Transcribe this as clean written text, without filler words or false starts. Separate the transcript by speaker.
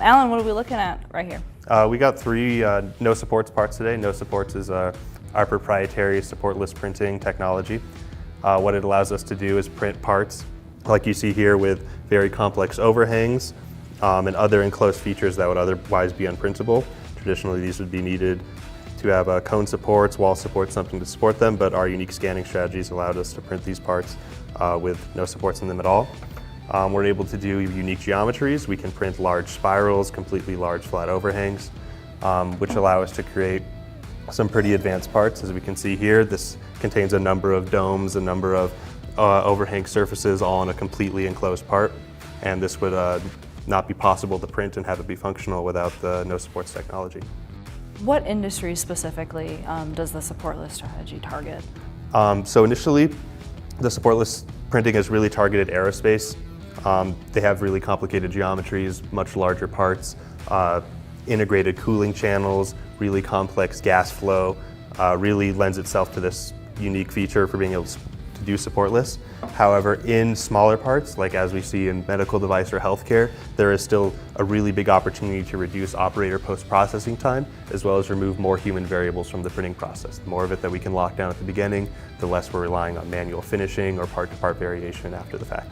Speaker 1: Allan, what are we looking at right here?
Speaker 2: We got three no supports parts today. No supports is our proprietary supportless printing technology. What it allows us to do is print parts like you see here with very complex overhangs and other enclosed features that would otherwise be unprintable. Traditionally, these would be needed to have cone supports, wall supports, something to support them, but our unique scanning strategies allowed us to print these parts with no supports in them at all. We're able to do unique geometries. We can print large spirals, completely large flat overhangs, which allow us to create some pretty advanced parts. As we can see here, this contains a number of domes, a number of overhang surfaces, all in a completely enclosed part. And this would not be possible to print and have it be functional without the no supports technology.
Speaker 1: What industry specifically does the supportless strategy target?
Speaker 2: So initially, the supportless printing is really targeted aerospace. They have really complicated geometries, much larger parts, integrated cooling channels, really complex gas flow, really lends itself to this unique feature for being able to do supportless. However, in smaller parts, like as we see in medical device or healthcare, there is still a really big opportunity to reduce operator post-processing time, as well as remove more human variables from the printing process. The more of it that we can lock down at the beginning, the less we're relying on manual finishing or part-to-part variation after the fact.